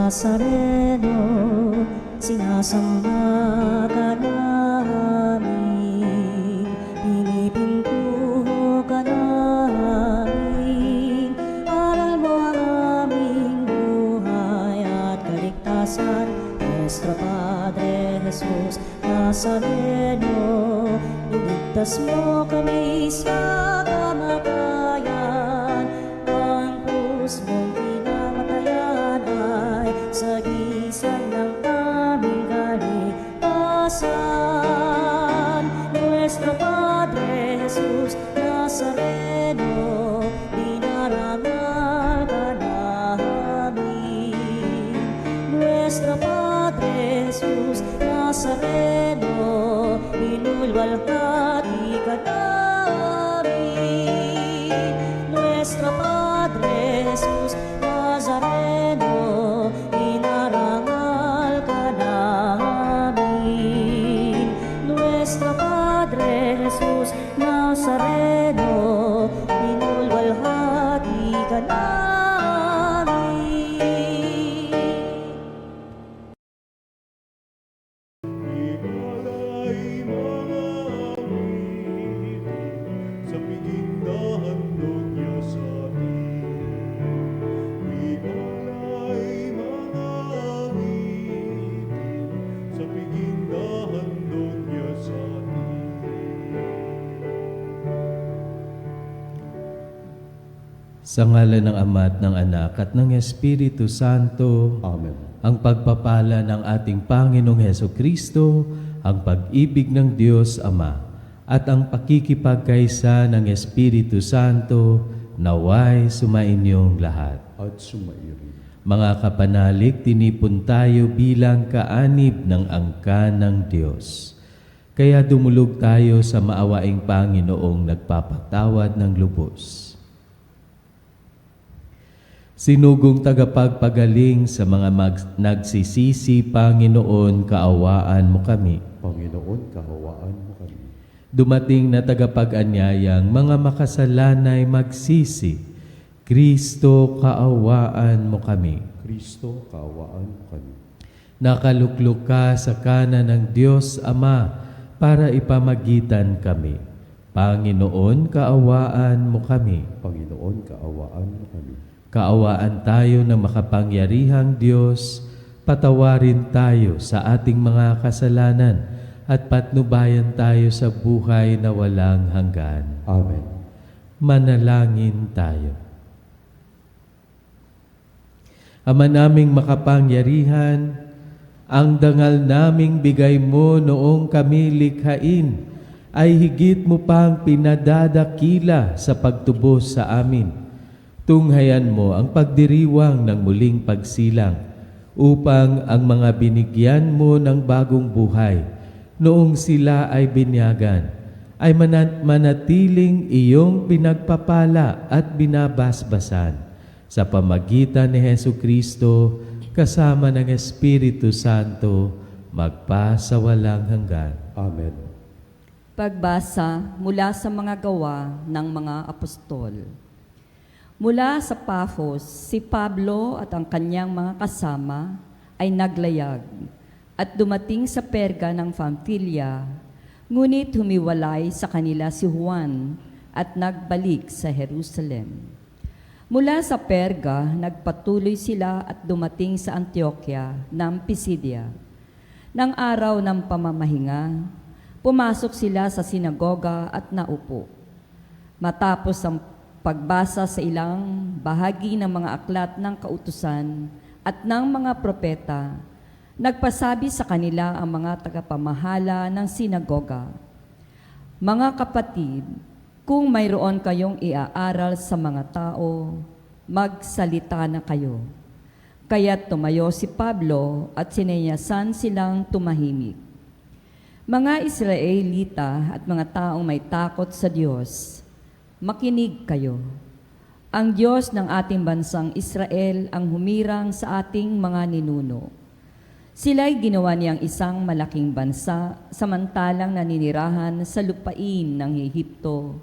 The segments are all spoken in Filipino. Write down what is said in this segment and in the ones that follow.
Nazareno, sinasamba ka namin, pinipintuho ka namin. Aral mo ang aming buhay at kaligtasan, Nuestro Padre Jesus Nazareno, iligtas mo kami sa kamatayan. Ang krus mong pinamatayan ay sagisag ng aming kaligtasan. Nuestro Padre Jesus Nazareno, dinarangal ka namin. Nuestro Padre Jesus Nazareno, inulwalhati ka namin. Nuestro Padre Jesus Nazareno, inarangal ka namin. Nuestro Padre Jesus Nazareno, inulwalhati ka namin. Sa ngalan ng Ama at ng Anak at ng Espiritu Santo. Amen. Ang pagpapala ng ating Panginoong Hesukristo, ang pag-ibig ng Diyos Ama, at ang pakikipagkaisa ng Espiritu Santo, naway sumainyong lahat. At sumairin. Mga kapanalig, tinipon tayo bilang kaanib ng angkan ng Diyos. Kaya dumulog tayo sa maawaing Panginoong nagpapatawad ng lubos. Sinugong tagapagpagaling sa mga nagsisisi, Panginoon, kaawaan mo kami. Panginoon, kahawaan mo kami. Dumating na tagapag-anyayang mga makasalanay magsisi, Kristo, kaawaan mo kami. Kristo, kaawaan mo kami. Nakaluklok ka sa kanan ng Diyos Ama para ipamagitan kami. Panginoon, kaawaan mo kami. Panginoon, kaawaan mo kami. Kaawaan tayo ng makapangyarihang Diyos, patawarin tayo sa ating mga kasalanan at patnubayan tayo sa buhay na walang hanggan. Amen. Manalangin tayo. Ama naming makapangyarihan, ang dangal naming bigay mo noong kami likhain ay higit mo pang pinadadakila sa pagtubos sa amin. Tunghayan mo ang pagdiriwang ng muling pagsilang upang ang mga binigyan mo ng bagong buhay noong sila ay binyagan ay manatiling iyong pinagpapala at binabasbasan sa pamagitan ni Hesukristo kasama ng Espiritu Santo magpa sa walang hanggan. Amen. Pagbasa mula sa mga gawa ng mga apostol. Mula sa Pafos, si Pablo at ang kanyang mga kasama ay naglayag at dumating sa Perga ng Pamphylia, ngunit humiwalay sa kanila si Juan at nagbalik sa Jerusalem. Mula sa Perga, nagpatuloy sila at dumating sa Antioquia ng Pisidia. Nang araw ng pamamahinga, pumasok sila sa sinagoga at naupo. Matapos ang pagbasa sa ilang bahagi ng mga aklat ng kautusan at ng mga propeta, nagpasabi sa kanila ang mga tagapamahala ng sinagoga, "Mga kapatid, kung mayroon kayong iaaral sa mga tao, magsalita na kayo." Kaya't tumayo si Pablo at sinenyasan silang tumahimik. "Mga Israelita at mga taong may takot sa Diyos, makinig kayo. Ang Diyos ng ating bansang Israel ang humirang sa ating mga ninuno. Sila'y ginawa niyang isang malaking bansa samantalang naninirahan sa lupain ng Ehipto.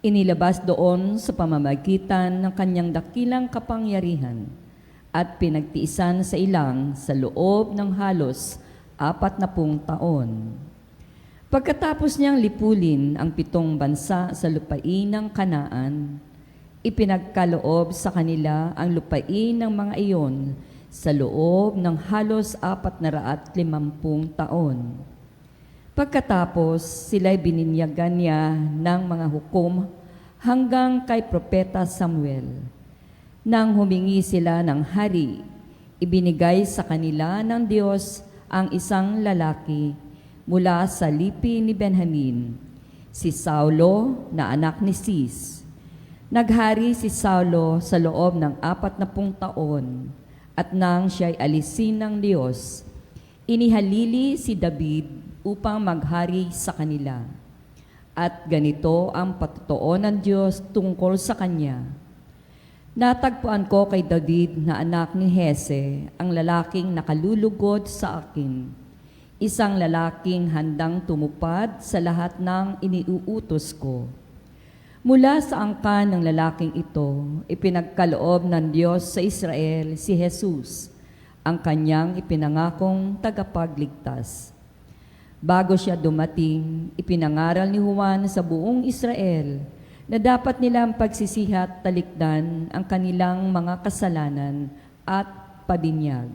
Inilabas doon sa pamamagitan ng kanyang dakilang kapangyarihan at pinagtiisan sa ilang sa loob ng halos 40 taon. Pagkatapos niyang lipulin ang 7 bansa sa lupain ng Kanaan, ipinagkaloob sa kanila ang lupain ng mga iyon sa loob ng halos 450 taon. Pagkatapos, sila'y bininyagan niya ng mga hukom hanggang kay Propeta Samuel. Nang humingi sila ng hari, ibinigay sa kanila ng Diyos ang isang lalaki mula sa lipi ni Benjamin, si Saulo na anak ni Cis. Naghari si Saulo sa loob ng 40 taon at nang siya'y alisin ng Diyos, inihalili si David upang maghari sa kanila. At ganito ang patutuo ng Diyos tungkol sa kanya. Natagpuan ko kay David na anak ni Hese ang lalaking nakalulugod sa akin, isang lalaking handang tumupad sa lahat ng iniuutos ko. Mula sa angkan ng lalaking ito, ipinagkaloob ng Diyos sa Israel si Jesus, ang kanyang ipinangakong tagapagligtas. Bago siya dumating, ipinangaral ni Juan sa buong Israel na dapat nilang pagsisihat talikdan ang kanilang mga kasalanan at pabinyag.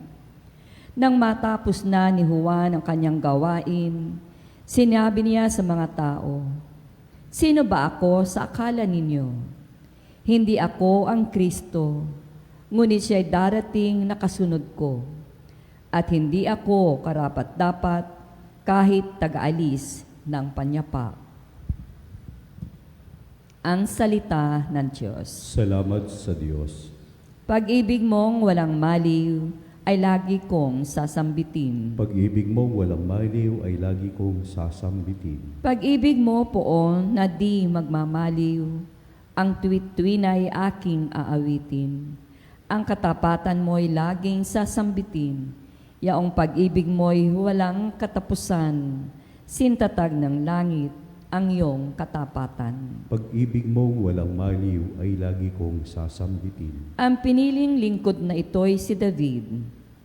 Nang matapos na ni Juan ang kanyang gawain, sinabi niya sa mga tao, "Sino ba ako sa akala ninyo? Hindi ako ang Kristo, ngunit siya'y darating na kasunod ko, at hindi ako karapat-dapat kahit taga-alis ng panyapak." Ang salita ng Diyos. Salamat sa Diyos. Pag-ibig mong walang maliw ay lagi kong sasambitin. Pag-ibig mong walang maliw ay lagi kong sasambitin. Pag-ibig mo poon na di magmamaliw, ang tuwit-tuwin ay aking aawitin. Ang katapatan mo'y laging sasambitin. Yaong pag-ibig mo'y walang katapusan, sintatag ng langit ang iyong katapatan. Pag-ibig mong walang maliw ay lagi kong sasambitin. Ang piniling lingkod na ito'y si David,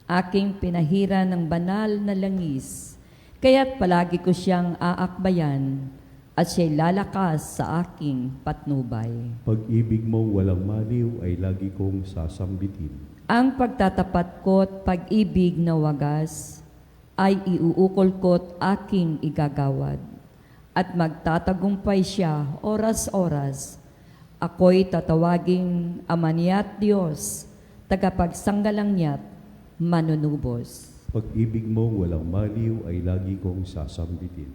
aking pinahira ng banal na langis, kaya't palagi ko siyang aakbayan at siya'y lalakas sa aking patnubay. Pag-ibig mong walang maliw ay lagi kong sasambitin. Ang pagtatapat ko't pag-ibig na wagas ay iuukol ko't aking igagawad. At magtatagumpay siya oras-oras. Ako'y tatawaging Ama niya't Diyos, tagapagsanggalang niya't manunubos. Pag-ibig mong walang maliw ay lagi kong sasambitin.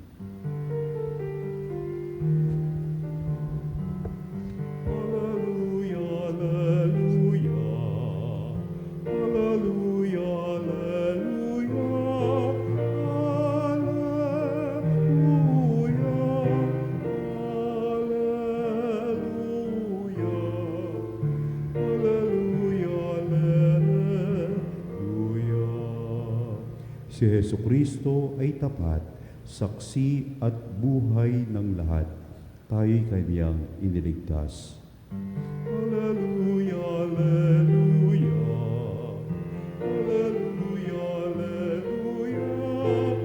Si Jesucristo ay tapat, saksi at buhay ng lahat. Tayo'y Kanyang iniligtas. Alleluia, alleluia. Alleluia, alleluia. Alleluia.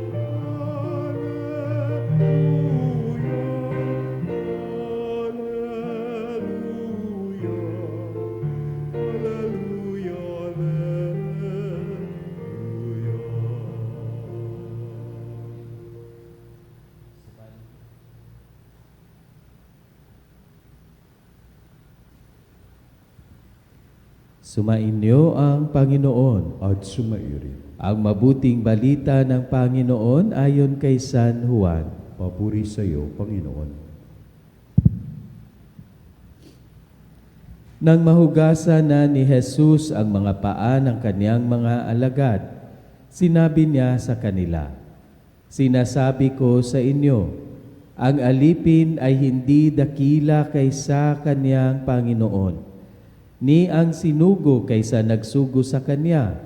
Sumainyo ang Panginoon. At sumairin. Ang mabuting balita ng Panginoon ayon kay San Juan. Papuri sa iyo, Panginoon. Nang mahugasan na ni Jesus ang mga paa ng kaniyang mga alagad, sinabi niya sa kanila, "Sinasabi ko sa inyo, ang alipin ay hindi dakila kaysa kaniyang Panginoon, ni ang sinugo kaysa nagsugo sa kanya.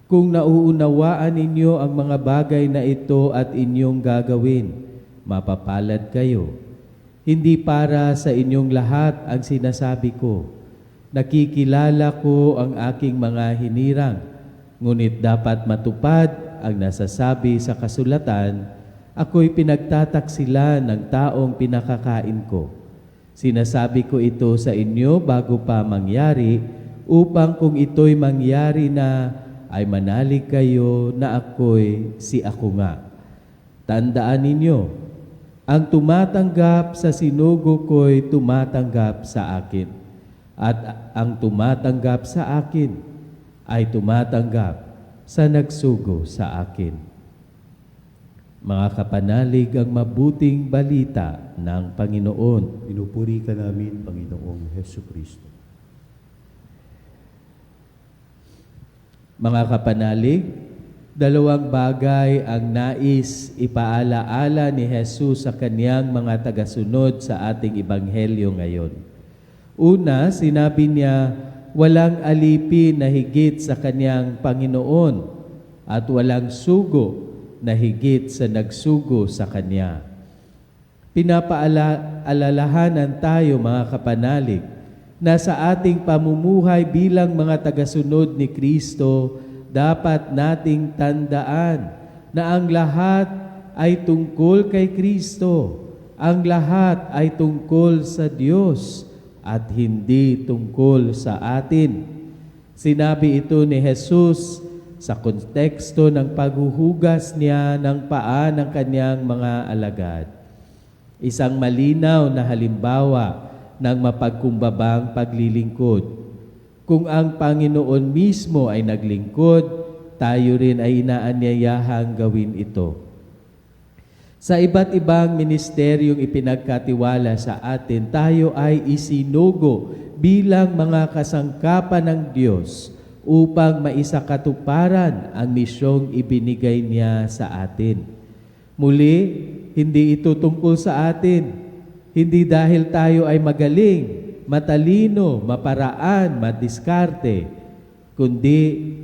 Kung nauunawaan ninyo ang mga bagay na ito at inyong gagawin, mapapalad kayo. Hindi para sa inyong lahat ang sinasabi ko, Nakikilala ko ang aking mga hinirang, ngunit dapat matupad ang nasasabi sa kasulatan, ako'y pinagtataksilan ng taong pinakakain ko. Sinasabi ko ito sa inyo bago pa mangyari, upang kung ito'y mangyari na, ay manalig kayo na ako'y si ako nga. Tandaan ninyo, ang tumatanggap sa sinugo ko'y tumatanggap sa akin. At ang tumatanggap sa akin ay tumatanggap sa nagsugo sa akin. Mga kapanalig, ang mabuting balita ng Panginoon. Pinupuri ka namin, Panginoong Hesukristo. Mga kapanalig, dalawang bagay ang nais ipaalaala ni Jesus sa kaniyang mga tagasunod sa ating ebanghelyo ngayon. Una, sinabi niya, walang alipin na higit sa kaniyang Panginoon at walang sugo na higit sa nagsugo sa Kanya. Pinapaalalahanan tayo, mga kapanalig, na sa ating pamumuhay bilang mga tagasunod ni Kristo, dapat nating tandaan na ang lahat ay tungkol kay Kristo. Ang lahat ay tungkol sa Diyos at hindi tungkol sa atin. Sinabi ito ni Jesus sa konteksto ng paghuhugas niya ng paa ng kanyang mga alagad. Isang malinaw na halimbawa ng mapagkumbabang paglilingkod. Kung ang Panginoon mismo ay naglingkod, tayo rin ay inaanyayahang gawin ito. Sa iba't ibang ministeryong ipinagkatiwala sa atin, tayo ay isinugo bilang mga kasangkapan ng Diyos upang maisakatuparan ang misyong ibinigay niya sa atin. Muli, hindi ito tungkol sa atin. Hindi dahil tayo ay magaling, matalino, maparaan, madiskarte, kundi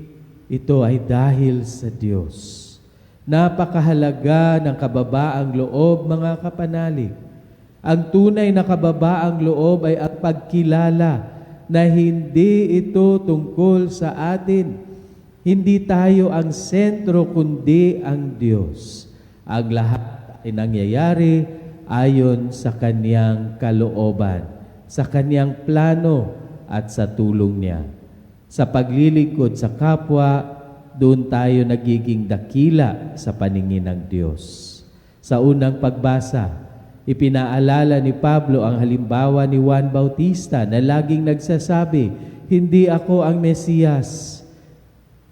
ito ay dahil sa Diyos. Napakahalaga ng kababaang loob, mga kapanalig. Ang tunay na kababaang loob ay ang pagkilala na hindi ito tungkol sa atin. Hindi tayo ang sentro, kundi ang Diyos. Ang lahat ay nangyayari ayon sa Kaniyang kalooban, sa Kaniyang plano at sa tulong niya. Sa paglilingkod sa kapwa, doon tayo nagiging dakila sa paningin ng Diyos. Sa unang pagbasa, ipinaalala ni Pablo ang halimbawa ni Juan Bautista na laging nagsasabi, hindi ako ang Mesiyas.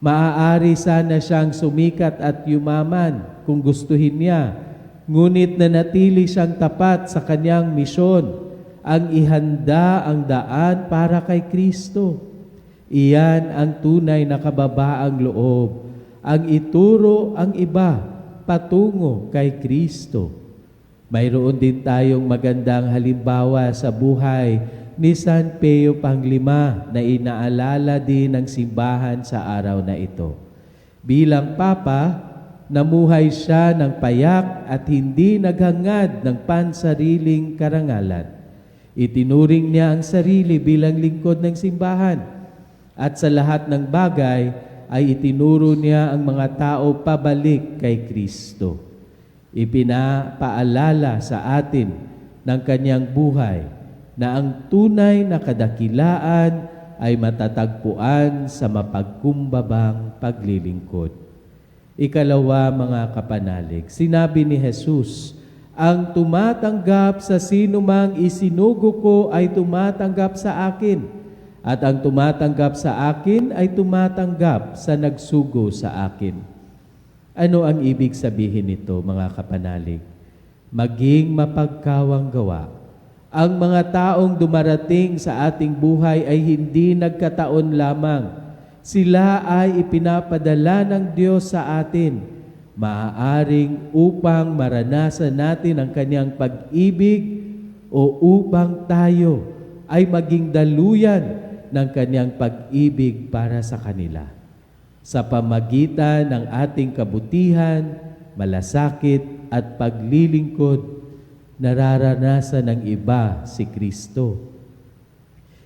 Maaari sana siyang sumikat at yumaman kung gustuhin niya, ngunit nanatili siyang tapat sa kanyang misyon, ang ihanda ang daan para kay Kristo. Iyan ang tunay na kababaang loob, ang ituro ang iba patungo kay Kristo. Mayroon din tayong magandang halimbawa sa buhay ni San Pio Panglima na inaalala din ng simbahan sa araw na ito. Bilang Papa, namuhay siya ng payak at hindi naghangad ng pansariling karangalan. Itinuring niya ang sarili bilang lingkod ng simbahan. At sa lahat ng bagay ay itinuro niya ang mga tao pabalik kay Kristo. Ipinapaalala sa atin ng kanyang buhay na ang tunay na kadakilaan ay matatagpuan sa mapagkumbabang paglilingkod. Ikalawa, mga kapanalig, sinabi ni Jesus, ang tumatanggap sa sinumang isinugo ko ay tumatanggap sa akin. At ang tumatanggap sa akin ay tumatanggap sa nagsugo sa akin. Ano ang ibig sabihin nito, mga kapanalig? Maging mapagkawang gawa. Ang mga taong dumarating sa ating buhay ay hindi nagkataon lamang. Sila ay ipinapadala ng Diyos sa atin, maaaring upang maranasan natin ang Kanyang pag-ibig o upang tayo ay maging daluyan ng Kanyang pag-ibig para sa kanila. Sa pamagitan ng ating kabutihan, malasakit at paglilingkod, nararanasan ng iba si Kristo.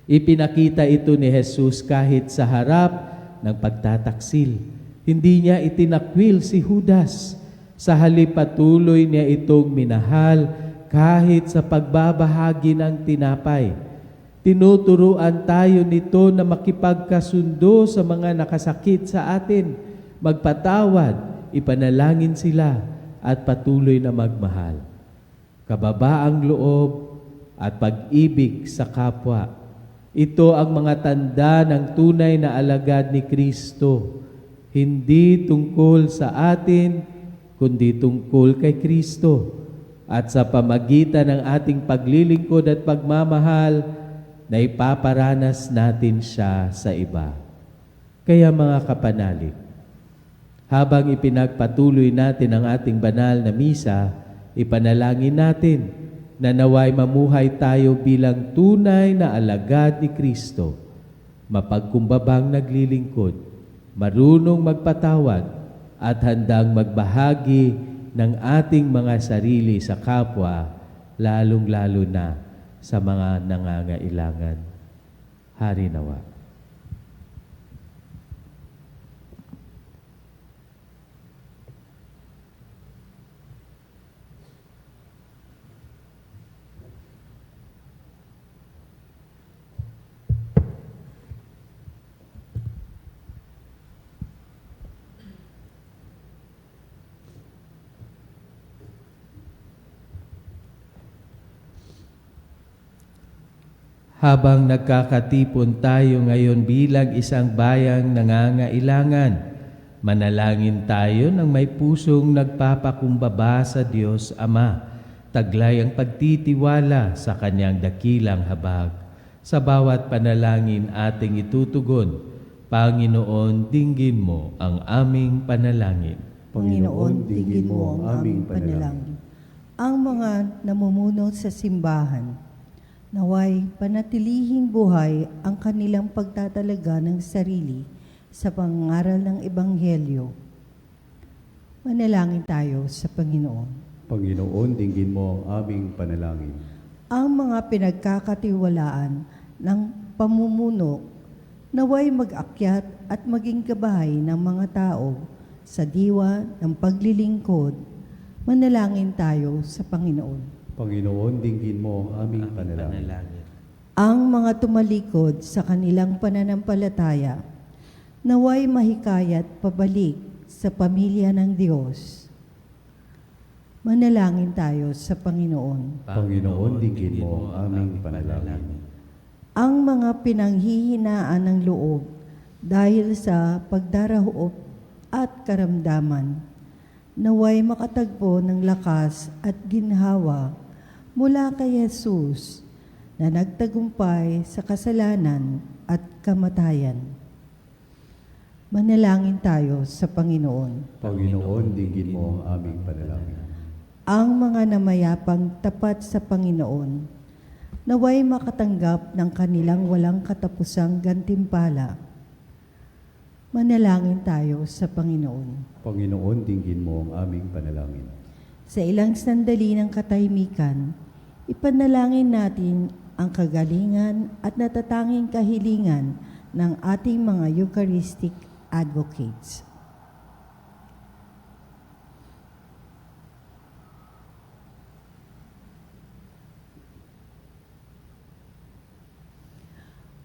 Ipinakita ito ni Jesus kahit sa harap ng pagtataksil. Hindi niya itinakwil si Judas. Sa halip patuloy niya itong minahal kahit sa pagbabahagi ng tinapay. Tinuturuan tayo nito na makipagkasundo sa mga nakasakit sa atin, magpatawad, ipanalangin sila at patuloy na magmahal. Kababaang loob at pag-ibig sa kapwa. Ito ang mga tanda ng tunay na alagad ni Kristo. Hindi tungkol sa atin, kundi tungkol kay Kristo. At sa pamagitan ng ating paglilingkod at pagmamahal, na ipaparanas natin siya sa iba. Kaya mga kapanalig, habang ipinagpatuloy natin ang ating banal na misa, ipanalangin natin na naway mamuhay tayo bilang tunay na alagad ni Kristo, mapagkumbabang naglilingkod, marunong magpatawad at handang magbahagi ng ating mga sarili sa kapwa, lalong-lalo na sa mga nangangailangan. Hari nawa. Habang nagkakatipon tayo ngayon bilang isang bayang nangangailangan, manalangin tayo ng may pusong nagpapakumbaba sa Diyos Ama, taglay ang pagtitiwala sa Kanyang dakilang habag. Sa bawat panalangin ating itutugon, Panginoon, dinggin mo ang aming panalangin. Panginoon, dinggin mo ang aming panalangin. Ang mga namumuno sa simbahan, naway panatilihing buhay ang kanilang pagtatalaga ng sarili sa pangaral ng Ebanghelyo. Manalangin tayo sa Panginoon. Panginoon, dinggin mo ang aming panalangin. Ang mga pinagkakatiwalaan ng pamumuno, naway mag-akyat at maging gabay ng mga tao sa diwa ng paglilingkod. Manalangin tayo sa Panginoon. Panginoon, dinggin mo ang aming panalangin. Ang mga tumalikod sa kanilang pananampalataya, naway mahikayat pabalik sa pamilya ng Diyos. Manalangin tayo sa Panginoon. Panginoon, dinggin mo ang aming panalangin. Ang mga pinanghihinaan ng loob dahil sa pagdarahop at karamdaman, naway makatagpo ng lakas at ginhawa mula kay Jesus na nagtagumpay sa kasalanan at kamatayan. Manalangin tayo sa Panginoon. Panginoon, dinggin mo ang aming panalangin. Ang mga namayapang tapat sa Panginoon, naway makatanggap ng kanilang walang katapusang gantimpala. Manalangin tayo sa Panginoon. Panginoon, dinggin mo ang aming panalangin. Sa ilang sandali ng katahimikan, ipanalangin natin ang kagalingan at natatanging kahilingan ng ating mga Eucharistic advocates.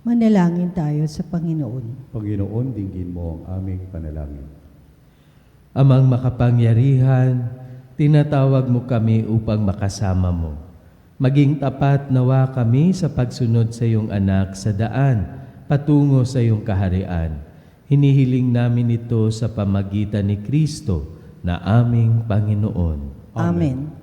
Manalangin tayo sa Panginoon. Panginoon, dinggin mo ang aming panalangin. Amang makapangyarihan, tinatawag mo kami upang makasama mo. Maging tapat nawa kami sa pagsunod sa iyong anak sa daan, patungo sa iyong kaharian. Hinihiling namin ito sa pamagitan ni Kristo na aming Panginoon. Amen.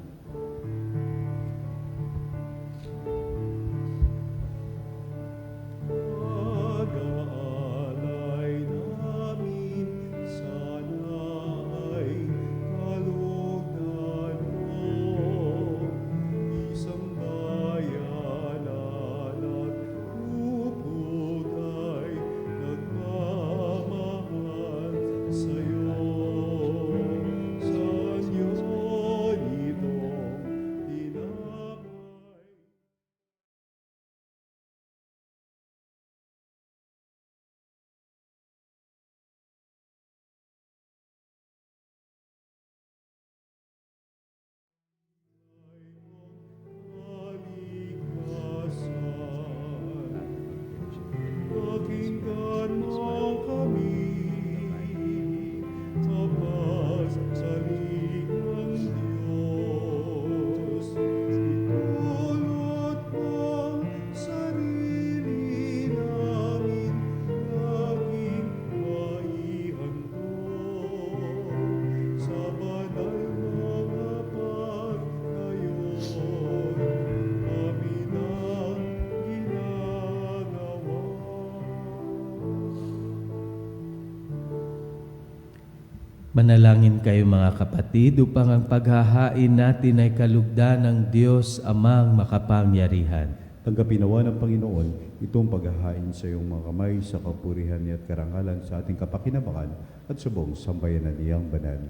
Manalangin kayo mga kapatid upang ang paghahain natin ay kalugdan ng Diyos Amang makapangyarihan. Tanggapin nawa ng Panginoon itong paghahain sa iyong mga kamay sa kapurihan niya at karangalan sa ating kapakinabangan at sa buong sambayanan niyang banal.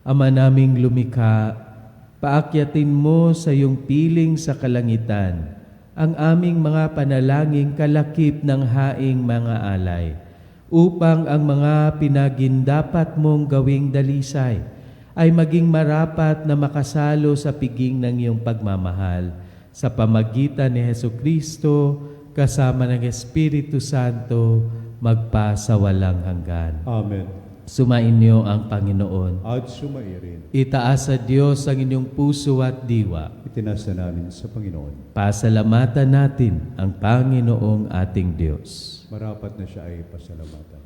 Ama naming lumikha, paakyatin mo sa iyong piling sa kalangitan ang aming mga panalangin kalakip ng haing mga alay, upang ang mga pinagindapat mong gawing dalisay ay maging marapat na makasalo sa piging ng iyong pagmamahal sa pamagitan ni Hesukristo kasama ng Espiritu Santo magpasawalang hanggan. Amen. Sumainyo ang Panginoon. At sumairin. Itaas sa Diyos ang inyong puso at diwa. Itinasa namin sa Panginoon. Pasalamatan natin ang Panginoong ating Diyos. Marapat na siya ay pasalamatan.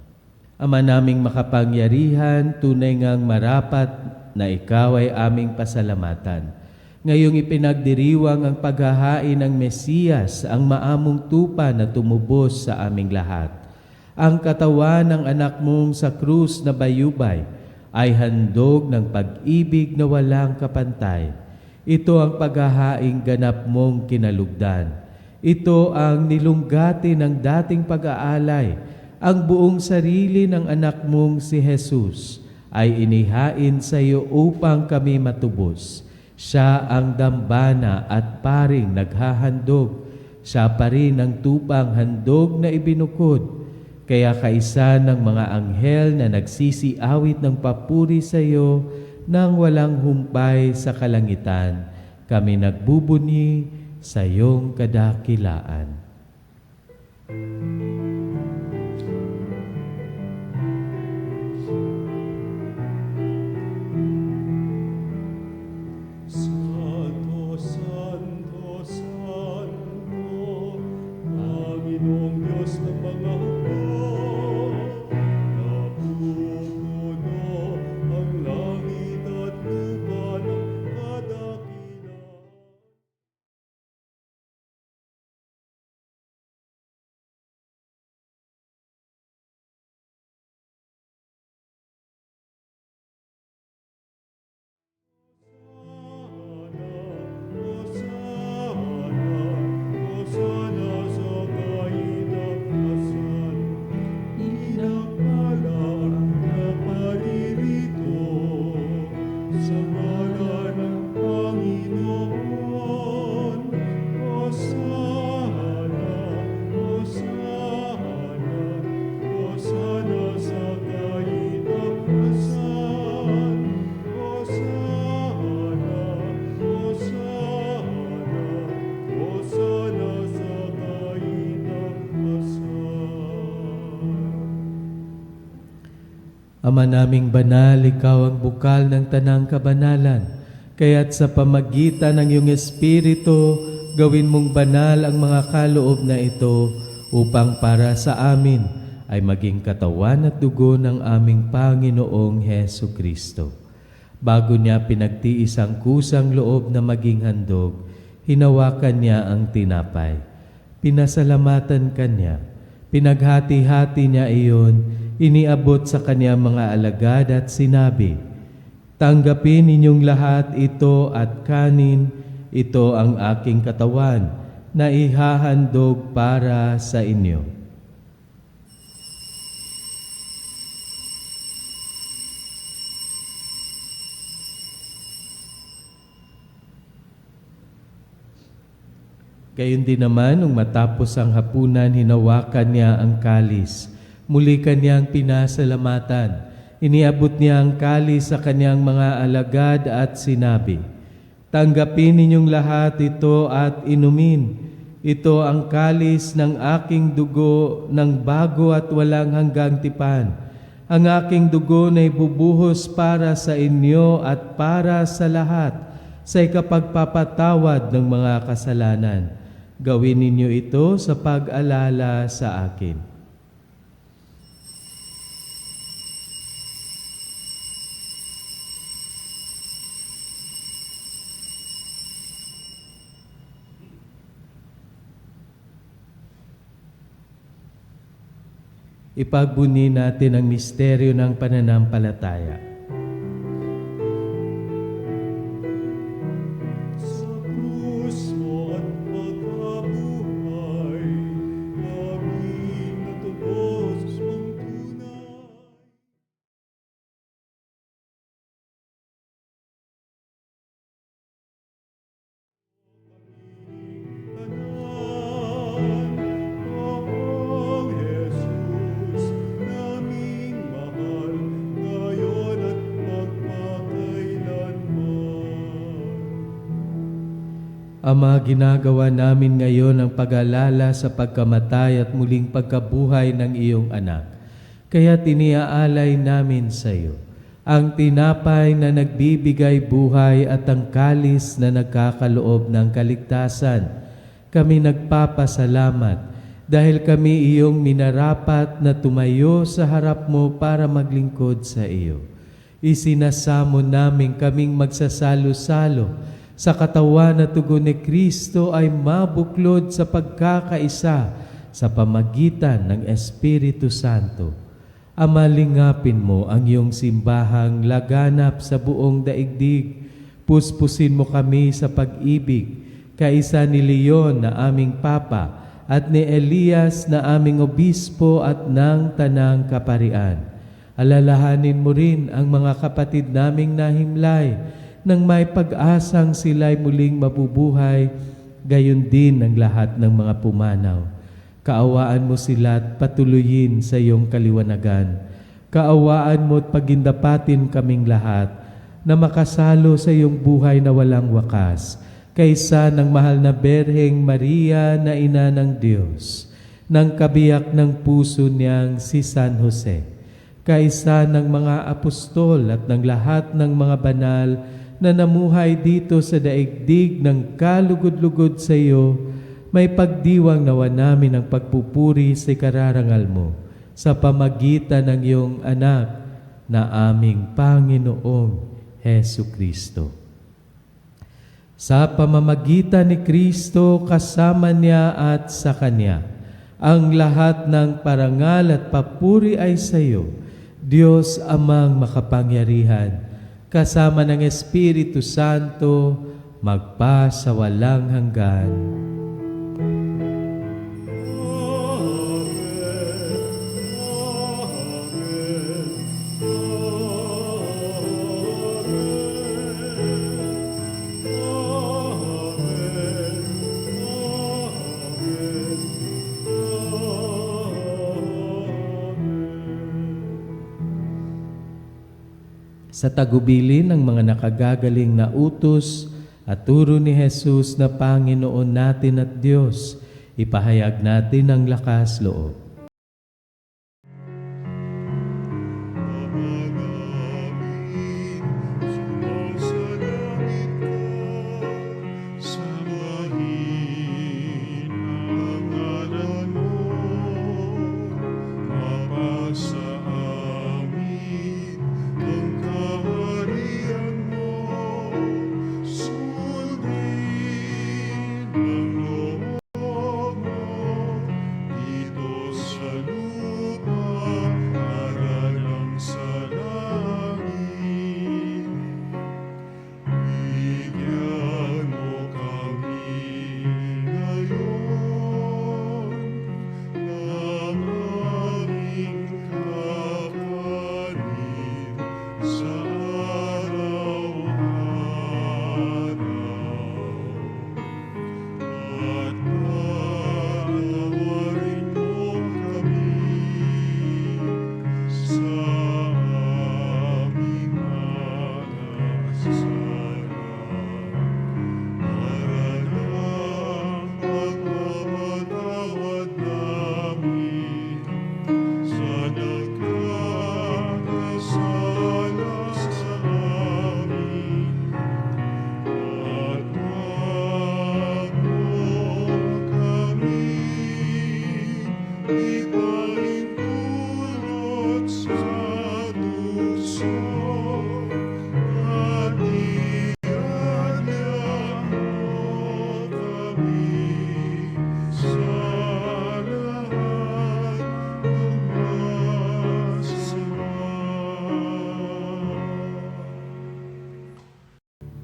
Ama naming makapangyarihan, tunay ngang marapat na ikaw ay aming pasalamatan. Ngayong ipinagdiriwang ang paghahain ng Mesiyas, ang maamong tupa na tumubos sa aming lahat. Ang katawan ng anak mong sa krus na bayubay ay handog ng pag-ibig na walang kapantay. Ito ang paghahaing ganap mong kinalugdan. Ito ang nilunggati ng dating pag-aalay. Ang buong sarili ng anak mong si Jesus ay inihain sa iyo upang kami matubos. Siya ang dambana at paring naghahandog. Siya pa rin ang tupang handog na ibinukod. Kaya kaisa ng mga anghel na nagsisiawit ng papuri sa iyo nang walang humpay sa kalangitan, kami nagbubunyi sa iyong kadakilaan. Santo, Santo, Santo, Panginoong Diyos ng mga hukbo, napupuno ang langit at lupa ng kadakilaan. Ama naming banal, ikaw ang bukal ng tanang kabanalan. Kaya't sa pamagitan ng iyong Espiritu, gawin mong banal ang mga kaloob na ito upang para sa amin ay maging katawan at dugo ng aming Panginoong Hesu Kristo. Bago niya pinagtiis ang kusang loob na maging handog, hinawakan niya ang tinapay. Pinasalamatan kanya. Pinaghati-hati niya iyon, iniabot sa kanya mga alagad at sinabi, "Tanggapin ninyong lahat ito at kanin, ito ang aking katawan na ihahandog para sa inyo." Gayon din naman, nung matapos ang hapunan, hinawakan niya ang kalis. Muli kanyang pinasalamatan. Iniabot niya ang kalis sa kanyang mga alagad at sinabi, "Tanggapin ninyong lahat ito at inumin. Ito ang kalis ng aking dugo ng bago at walang hanggang tipan. Ang aking dugo na ibubuhos para sa inyo at para sa lahat sa ikapagpapatawad ng mga kasalanan. Gawin ninyo ito sa pag-alala sa akin." Ipagbuni natin ang misteryo ng pananampalataya. Ama, ginagawa namin ngayon ang pag-alala sa pagkamatay at muling pagkabuhay ng iyong anak. Kaya tiniaalay namin sa iyo ang tinapay na nagbibigay buhay at ang kalis na nagkakaloob ng kaligtasan. Kami nagpapasalamat dahil kami iyong minarapat na tumayo sa harap mo para maglingkod sa iyo. Isinasamo namin kaming magsasalo-salo sa katawan na tugon ni Kristo ay mabuklod sa pagkakaisa sa pamagitan ng Espiritu Santo. Ama, lingapin mo ang iyong simbahang laganap sa buong daigdig. Puspusin mo kami sa pag-ibig, kaisa ni Leon na aming Papa at ni Elias na aming Obispo at ng Tanang Kaparian. Alalahanin mo rin ang mga kapatid naming nahimlay nang may pag-asang sila'y muling mabubuhay, gayon din ang lahat ng mga pumanaw. Kaawaan mo sila at patuloyin sa iyong kaliwanagan. Kaawaan mo at pagindapatin kaming lahat na makasalo sa iyong buhay na walang wakas, kaysa ng mahal na Berheng Maria na ina ng Diyos, ng kabiyak ng puso niyang si San Jose, kaysa ng mga apostol at ng lahat ng mga banal na namuhay dito sa daigdig ng kalugod-lugod sa iyo, may pagdiwang nawa namin ang pagpupuri sa kararangal mo sa pamagitan ng iyong anak na aming Panginoong Hesu Kristo. Sa pamamagitan ni Kristo, kasama niya at sa Kanya, ang lahat ng parangal at papuri ay sa iyo, Diyos Amang makapangyarihan, kasama ng Espiritu Santo, magpa sa walang hanggan. Sa tagubilin ng mga nakagagaling na utos at turo ni Jesus na Panginoon natin at Diyos, ipahayag natin ang lakas loob.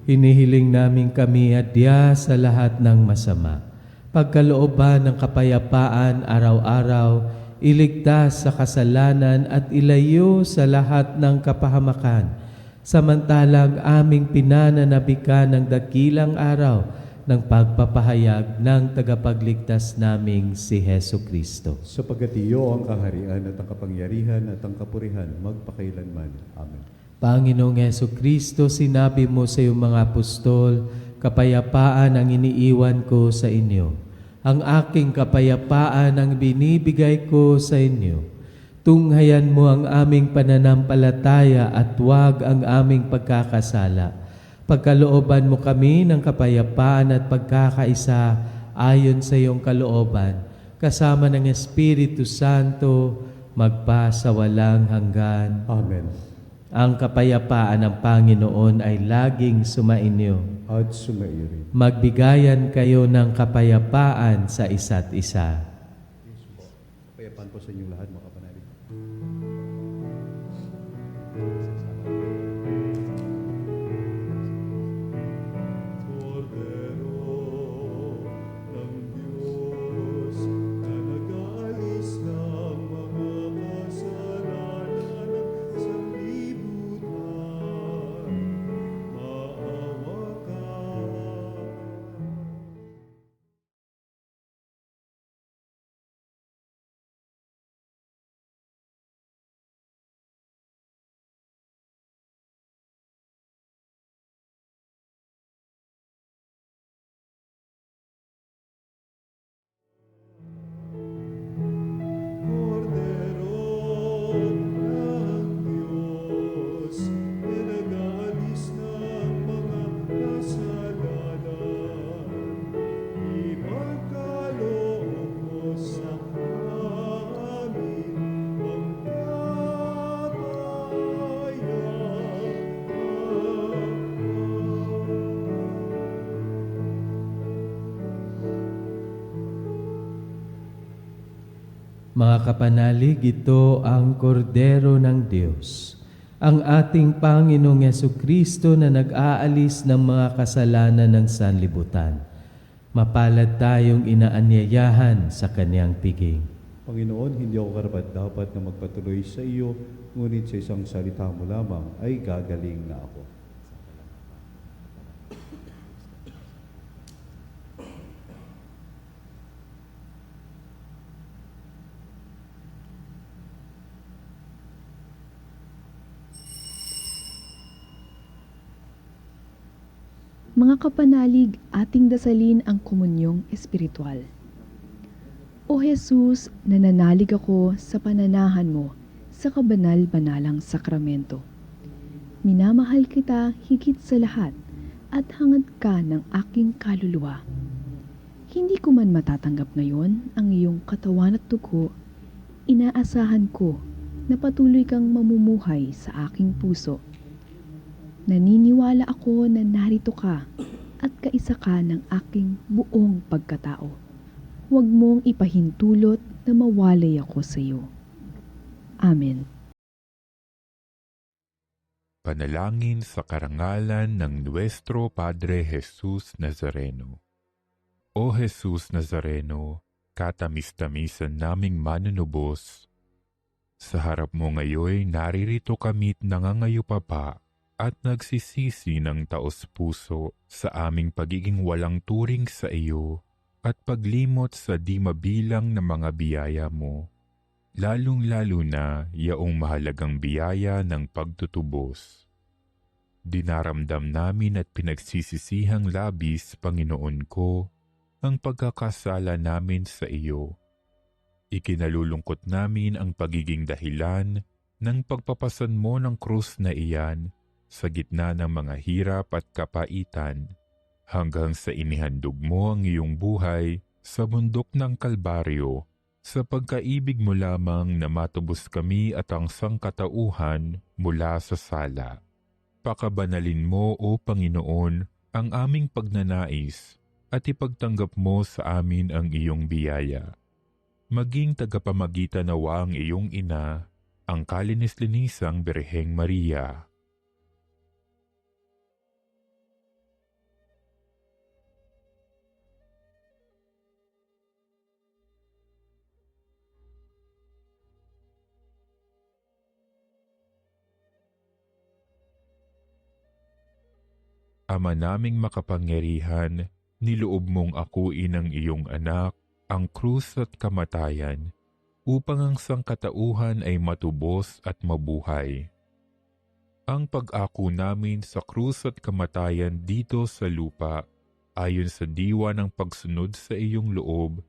Hinihiling namin kami adya sa lahat ng masama. Pagkalooban ng kapayapaan araw-araw, iligtas sa kasalanan at ilayo sa lahat ng kapahamakan. Samantalang aming pinananabikan ng dakilang araw ng pagpapahayag ng tagapagligtas naming si Hesu Kristo. Sapagkat iyo ang kaharian at ang kapangyarihan at ang kapurihan magpakailanman. Amen. Panginoong Hesu Kristo, sinabi mo sa iyong mga apostol, kapayapaan ang iniiwan ko sa inyo. Ang aking kapayapaan ang binibigay ko sa inyo. Tunghayan mo ang aming pananampalataya at huwag ang aming pagkakasala. Pagkalooban mo kami ng kapayapaan at pagkakaisa ayon sa iyong kalooban, kasama ng Espiritu Santo, magpa sa walang hanggan. Amen. Ang kapayapaan ng Panginoon ay laging sumainyo. At sumaiyo rin. Magbigayan kayo ng kapayapaan sa isa't isa. Kapayapaan po sa inyong lahat, mga kapanalig. Mga kapanalig, ito ang kordero ng Diyos, ang ating Panginoong Yesukristo na nag-aalis ng mga kasalanan ng sanlibutan. Mapalad tayong inaanyayahan sa Kanyang piging. Panginoon, hindi ako karapat-dapat na magpatuloy sa iyo, ngunit sa isang salita mo lamang ay gagaling na ako. Mga kapanalig, ating dasalin ang komunyong espiritual. O Jesus, nananalig ako sa pananahan mo sa kabanal-banalang sakramento. Minamahal kita higit sa lahat at hangad ka ng aking kaluluwa. Hindi ko man matatanggap ngayon ang iyong katawan at dugo, inaasahan ko na patuloy kang mamumuhay sa aking puso. Naniniwala ako na narito ka at kaisa ka ng aking buong pagkatao. Huwag mong ipahintulot na mawalay ako sa iyo. Amen. Panalangin sa karangalan ng Nuestro Padre Jesus Nazareno. O Jesus Nazareno, katamis-tamisan naming manunubos, sa harap mo ngayon naririto kami't nangangayupapa at nagsisisi ng taos-puso sa aming pagiging walang turing sa iyo at paglimot sa di mabilang na mga biyaya mo, lalong-lalo na yaong mahalagang biyaya ng pagtutubos. Dinaramdam namin at pinagsisisihang labis, Panginoon ko, ang pagkakasala namin sa iyo. Ikinalulungkot namin ang pagiging dahilan ng pagpapasan mo ng krus na iyan sa gitna ng mga hirap at kapaitan, hanggang sa inihandog mo ang iyong buhay sa bundok ng Kalbaryo, sa pagkaibig mo lamang na matubos kami at ang sangkatauhan mula sa sala. Pakabanalin mo, O Panginoon, ang aming pagnanais at ipagtanggap mo sa amin ang iyong biyaya. Maging tagapamagitan nawa ang iyong ina, ang kalinis-linisang Birheng Maria. Ama naming makapangyarihan, niloob mong akuin ang iyong anak, ang krus at kamatayan, upang ang sangkatauhan ay matubos at mabuhay. ang pag-ako namin sa krus at kamatayan dito sa lupa, ayon sa diwa ng pagsunod sa iyong loob,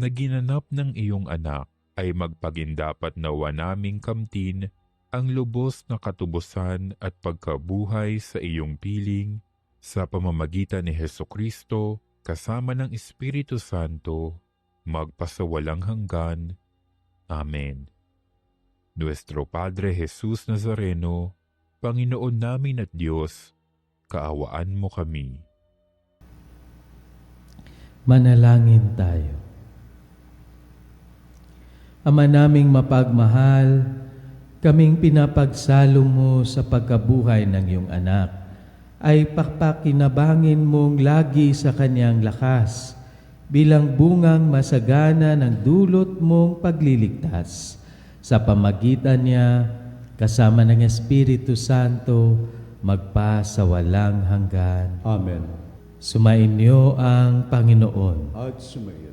na ginanap ng iyong anak, ay magpagindapat nawa naming kamtin ang lubos na katubusan at pagkabuhay sa iyong piling, sa pamamagitan ni Hesukristo, kasama ng Espiritu Santo, magpasawalang hanggan. Amen. Nuestro Padre Jesus Nazareno, Panginoon namin at Diyos, kaawaan mo kami. Manalangin tayo. Ama naming mapagmahal, kaming pinapagsalo mo sa pagkabuhay ng iyong anak, ay papakinabangin mong lagi sa kanyang lakas, bilang bungang masagana ng dulot mong pagliligtas. Sa pamagitan niya, kasama ng Espiritu Santo, magpa sa walang hanggan. Amen. Sumainyo ang Panginoon At sumairi.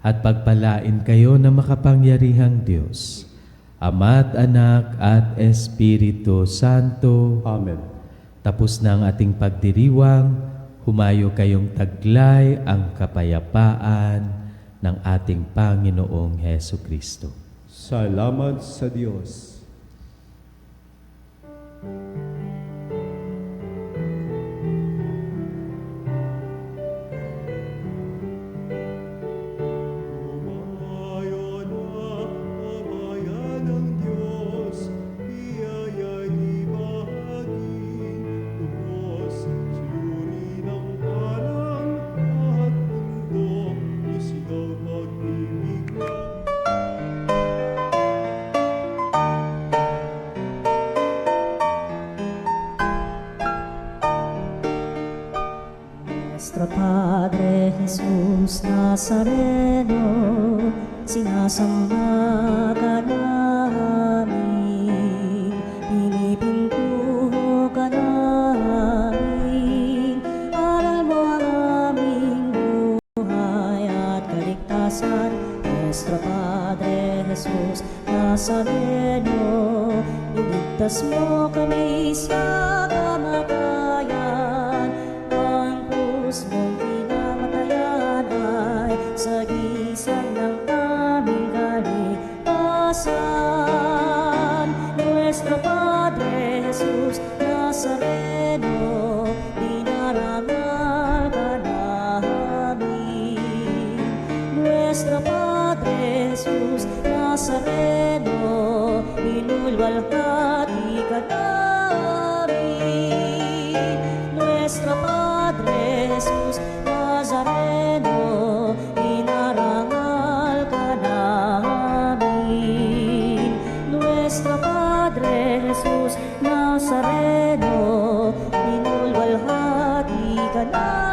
at pagpalain kayo ng makapangyarihang Diyos, Ama at Anak at Espiritu Santo. Amen. Tapos na ang ating pagdiriwang, humayo kayong taglay ang kapayapaan ng ating Panginoong Heso Kristo. Salamat sa Diyos. Nuestro Padre Jesus Nazareno, sinasamba ka namin, pinipintuho ka namin, aral mo ang aming buhay at kaligtasan. Nuestro Padre Jesus Nazareno, iligtas mo kami sa kamatayan, ang krus mong pinamatayan ay sagisag ng aming kaligtasan. Nuestro Padre Jesus Nazareno, dinarangal ka namin. Nuestro Padre Jesus Nazareno, inulwalhati ka namin. Nuestro Padre Jesus Nazareno, inarangal ka namin. Nuestro Padre Jesus Nazareno, inulwalhati ka namin.